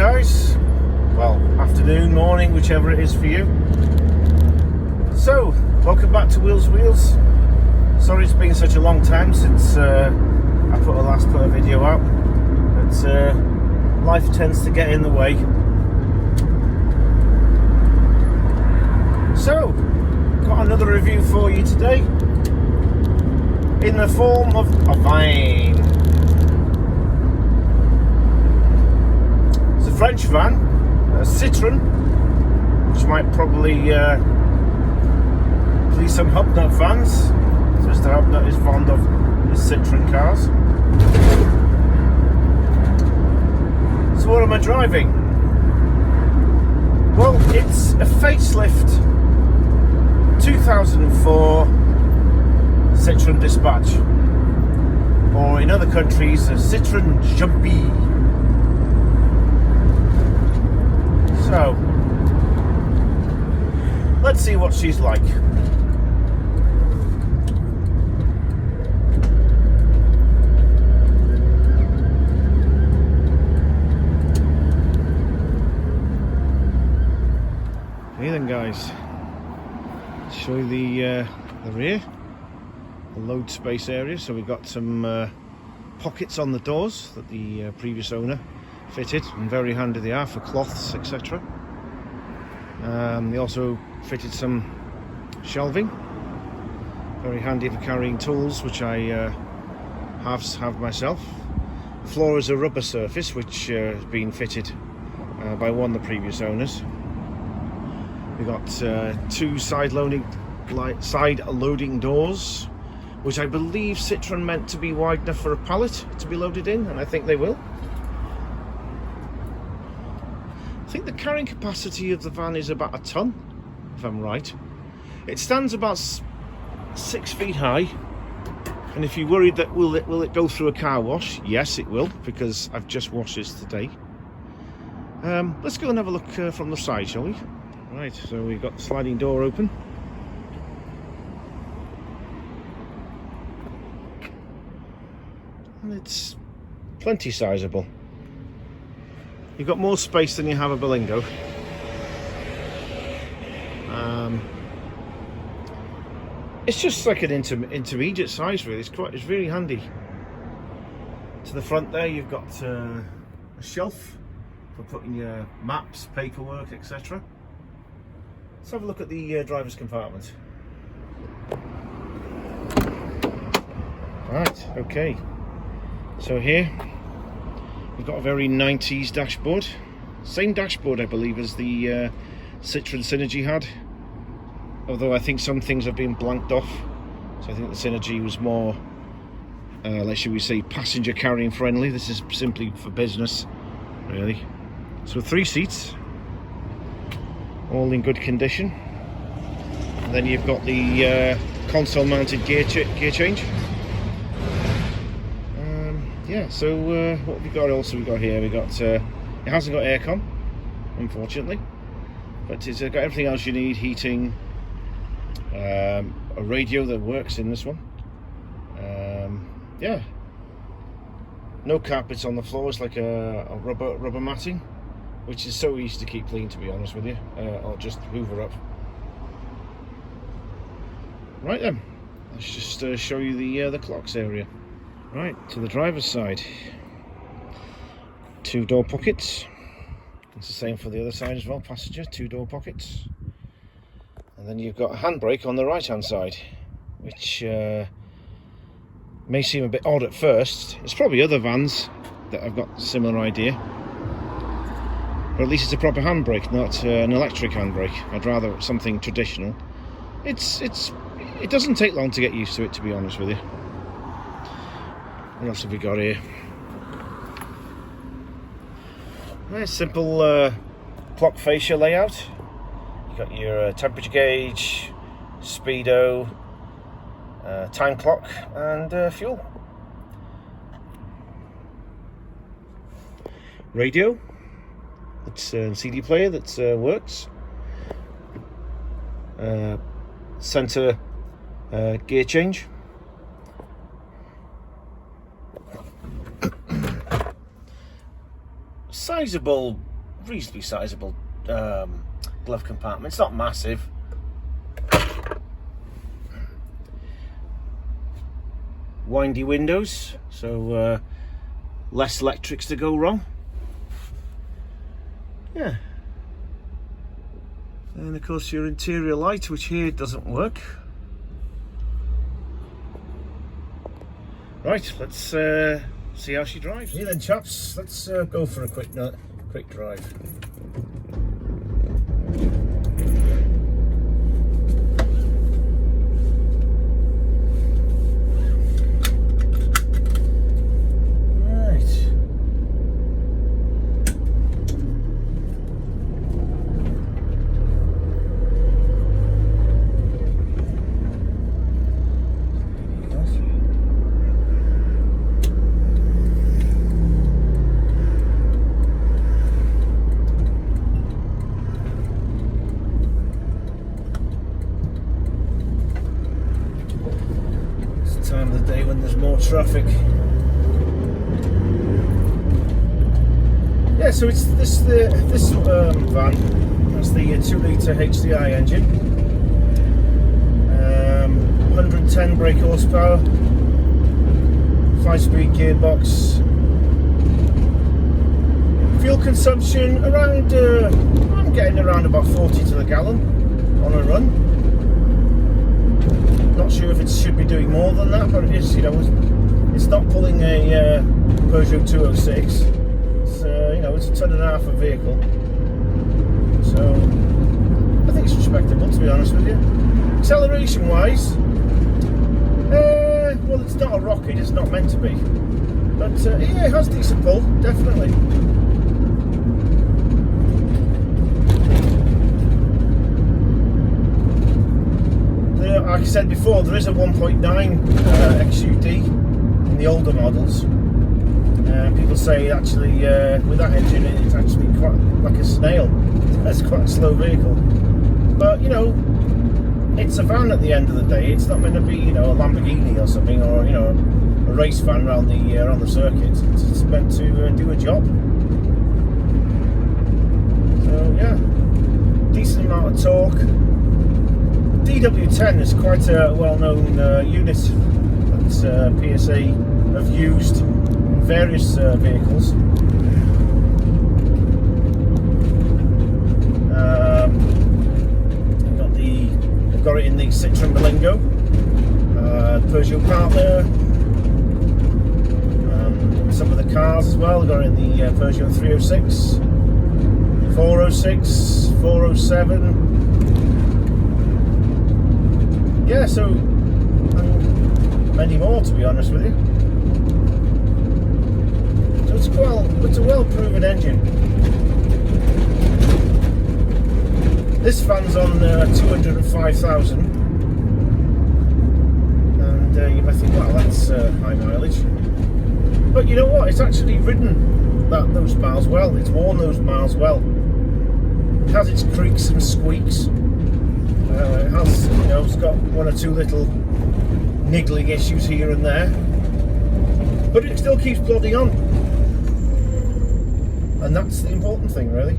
guys, well, afternoon, morning, whichever it is for you. So, welcome back to Wheels. Sorry it's been such a long time since I put a video out, but life tends to get in the way. So, got another review for you today in the form of a vine. It's a French van, a Citroen, which might probably please some Hubnut fans. Mr. Hubnut is fond of his Citroen cars. So what am I driving? Well, it's a facelift 2004 Citroen Dispatch, or in other countries a Citroen Jumpy. So let's see what she's like. Okay then guys, show you the rear, the load space area. So we've got some pockets on the doors that the previous owner fitted, and very handy they are for cloths, etc. They also fitted some shelving, very handy for carrying tools, which I have myself. The floor is a rubber surface, which has been fitted by one of the previous owners. We've got two side loading doors, which I believe Citroen meant to be wide enough for a pallet to be loaded in, and I think they will. I think the carrying capacity of the van is about a ton, if I'm right. It stands about 6 feet high, and if you're worried that will it go through a car wash, yes it will, because I've just washed this today. Let's go and have a look from the side, shall we? Right, so we've got the sliding door open. And it's plenty sizable. You've got more space than you have a Berlingo. It's just like an intermediate size, really. It's really handy. To the front there, you've got a shelf for putting your maps, paperwork, etc. Let's have a look at the driver's compartment. Right, okay. So here we've got a very 90s dashboard. Same dashboard, I believe, as the Citroen Synergy had. Although I think some things have been blanked off. So I think the Synergy was more, like, should we say, passenger carrying friendly. This is simply for business, really. So 3 seats, all in good condition. And then you've got the console mounted gear change. Yeah, so what have we got else? We've got here, we got it hasn't got aircon, unfortunately, but it's got everything else you need: heating, a radio that works in this one. Yeah, no carpets on the floor. It's like a rubber matting, which is so easy to keep clean, to be honest with you, or just hoover up. Right then, let's just show you the clocks area. Right, to the driver's side, 2 door pockets. It's the same for the other side as well, passenger, 2 door pockets. And then you've got a handbrake on the right hand side, which may seem a bit odd at first. There's probably other vans that have got a similar idea, but at least it's a proper handbrake, not an electric handbrake. I'd rather something traditional. It doesn't take long to get used to it, to be honest with you. What else have we got here? Nice simple clock fascia layout. You've got your temperature gauge, speedo, time clock, and fuel. Radio. It's a CD player that works. Center gear change. Sizable reasonably sizable glove compartment. It's not massive. Windy windows, so less electrics to go wrong. Yeah. And of course your interior light, which here doesn't work. Right, let's see how she drives. Here then, chaps, let's go for a quick drive. Time of the day when there's more traffic. Yeah, so it's this van. That's the 2 litre HDI engine. 110 brake horsepower, 5-speed gearbox. Fuel consumption around. I'm getting around about 40 to the gallon on a run. Not sure if it should be doing more than that, but it is, you know, it's not pulling a Peugeot 206. It's, you know, it's a ton and a half of vehicle. So, I think it's respectable, to be honest with you. Acceleration wise, well, it's not a rocket, it's not meant to be. But, yeah, it has decent pull, definitely. Like I said before, there is a 1.9 XUD in the older models. People say actually with that engine it's actually quite like a snail. It's quite a slow vehicle. But you know, it's a van at the end of the day. It's not meant to be, you know, a Lamborghini or something, or you know, a race van around the circuit. It's meant to do a job. So yeah, decent amount of torque. DW10 is quite a well-known unit that PSA have used in various vehicles. They've got it in the Citroen Berlingo, Peugeot Partner, some of the cars as well. They've got it in the Peugeot 306, 406, 407. Yeah, so and many more, to be honest with you. So it's a well-proven engine. This van's on 205,000, and you might think, well, that's high mileage. But you know what? It's actually ridden those miles well. It's worn those miles well. It has its creaks and squeaks. It has, you know, it's got one or two little niggling issues here and there, but it still keeps plodding on, and that's the important thing, really.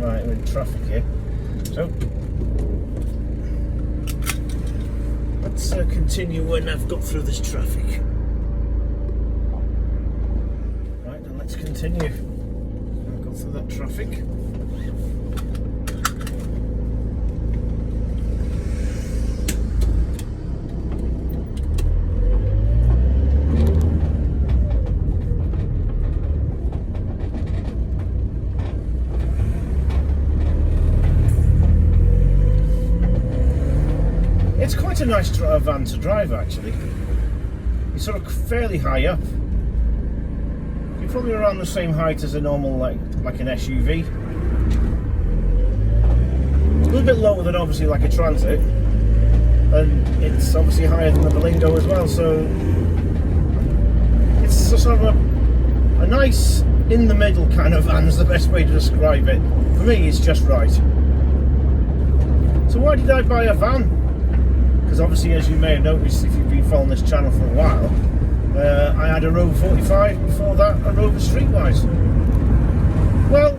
Right, we're in traffic here, so let's continue when I've got through this traffic. Right, then let's continue. Through that traffic. It's quite a nice van to drive, actually. It's sort of fairly high up. You're probably around the same height as a normal, like an SUV. A little bit lower than obviously like a Transit, and it's obviously higher than the Berlingo as well. So it's sort of a nice in the middle kind of van is the best way to describe it. For me, it's just right. So why did I buy a van? Because obviously, as you may have noticed if you've been following this channel for a while, I had a Rover 45, before that a Rover Streetwise. Well,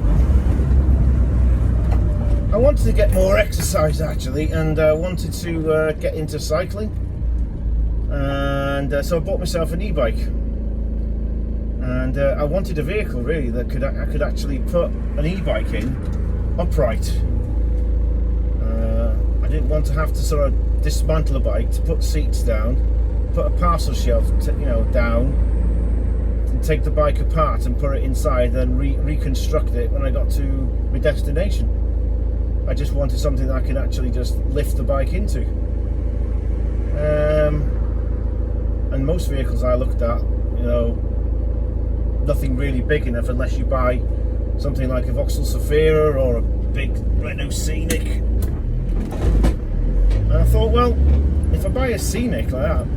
I wanted to get more exercise actually, and I wanted to get into cycling, and so I bought myself an e-bike, and I wanted a vehicle really that I could actually put an e-bike in upright. I didn't want to have to sort of dismantle a bike to put seats down, put a parcel shelf down, and take the bike apart and put it inside and reconstruct it when I got to my destination. I just wanted something that I could actually just lift the bike into. And most vehicles I looked at, nothing really big enough unless you buy something like a Vauxhall Zafira or a big Renault Scenic. And I thought, well, if I buy a Scenic like that,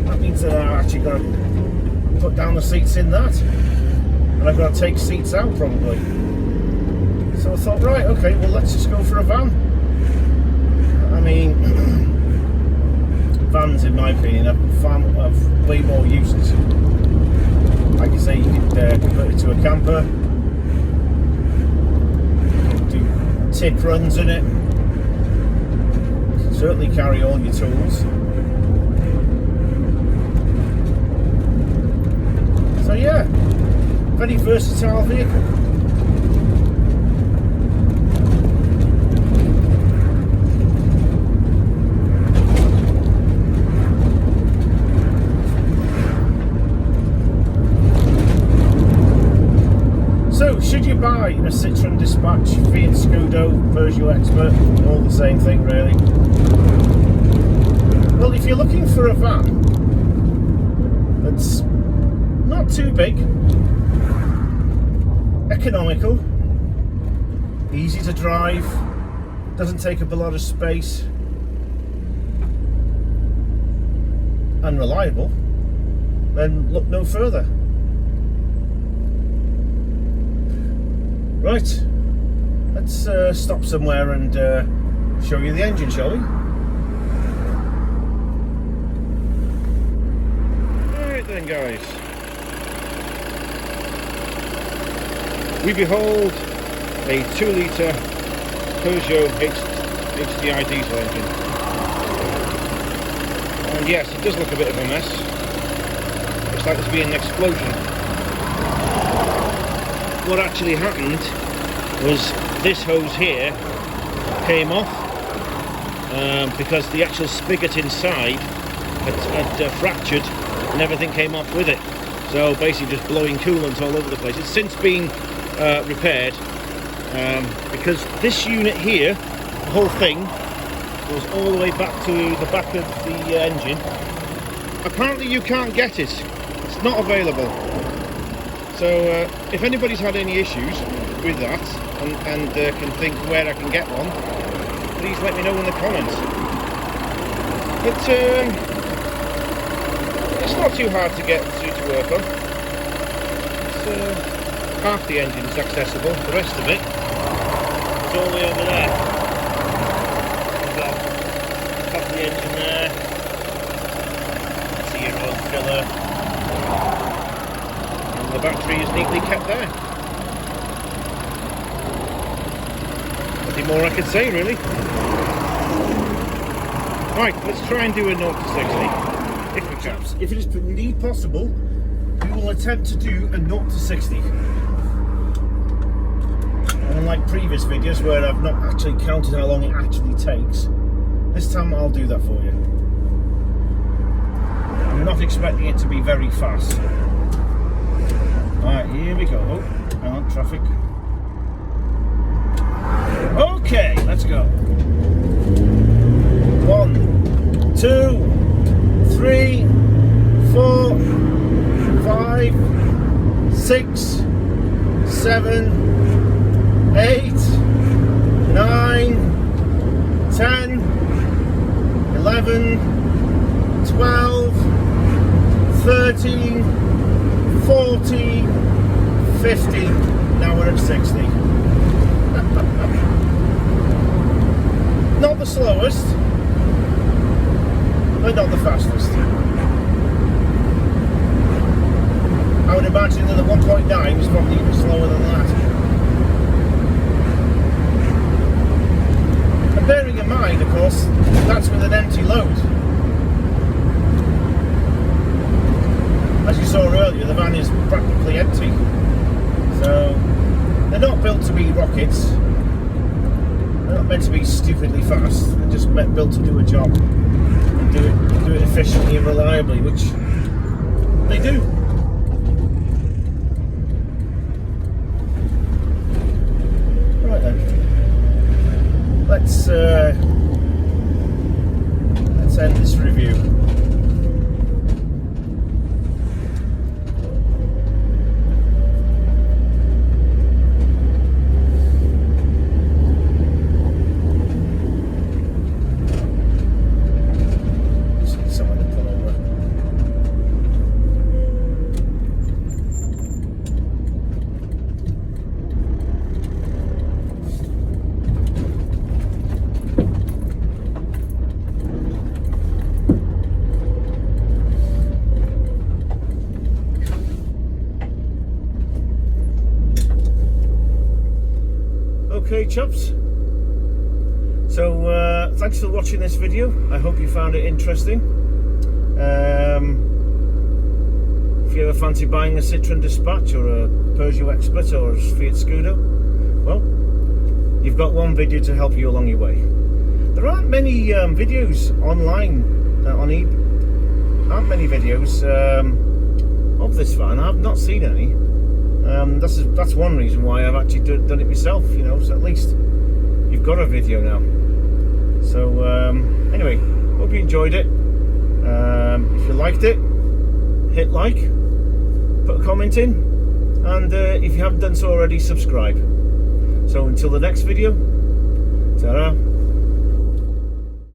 that means that I'm actually going to put down the seats in that, and I've got to take seats out probably. So I thought, right, okay, well, let's just go for a van. I mean, vans, in my opinion, have way more uses. Like you say, you could convert it to a camper, you can do tip runs in it, you can certainly carry all your tools. So yeah, very versatile vehicle. So, should you buy a Citroen Dispatch, Fiat Scudo, Peugeot Expert, all the same thing really? Well, if you're looking for a van that's not too big, economical, easy to drive, doesn't take up a lot of space, and reliable, then look no further. Right, let's stop somewhere and show you the engine, shall we? Alright then, guys. We behold a 2 litre Peugeot HDI diesel engine. And yes, it does look a bit of a mess. Looks like there's been an explosion. What actually happened was this hose here came off because the actual spigot inside had fractured and everything came off with it. So basically just blowing coolant all over the place. It's since been repaired because this unit here, the whole thing, goes all the way back to the back of the engine. Apparently you can't get it. It's not available. So if anybody's had any issues with that and can think where I can get one, please let me know in the comments. But it's not too hard to get to work on. Half the engine is accessible, the rest of it is all the way over there. We've got half the engine there. See your oil filler. The battery is neatly kept there. Nothing more I could say really. Right, let's try and do a 0 to 60 if we can. If it is indeed possible, we will attempt to do a 0 to 60. Unlike previous videos where I've not actually counted how long it actually takes, this time I'll do that for you. I'm not expecting it to be very fast. Alright, here we go. Oh, hang on, traffic. Okay, let's go. 1, 2, 3, 4, 5, 6, 7, 8, 9, 10, 11, 12, 13, 14, 50, now we're at 60. Not the slowest, but not the fastest. imagine that the 1.9 is probably even slower than that. And bearing in mind, of course, that's with an empty load. As you saw earlier, the van is practically empty. So they're not built to be rockets. They're not meant to be stupidly fast. They're just built to do a job and do it efficiently and reliably, which they do. Right then, let's end this review. Okay, chaps, so thanks for watching this video. I hope you found it interesting. If you ever fancy buying a Citroen Dispatch or a Peugeot Expert or a Fiat Scudo, well, you've got one video to help you along your way. There aren't many videos online on eBay. Aren't many videos of this van. I've not seen any. That's one reason why I've actually done it myself, you know, so at least you've got a video now. So anyway, hope you enjoyed it. If you liked it, hit like, put a comment in, and if you haven't done so already, subscribe. So until the next video, ta-ra.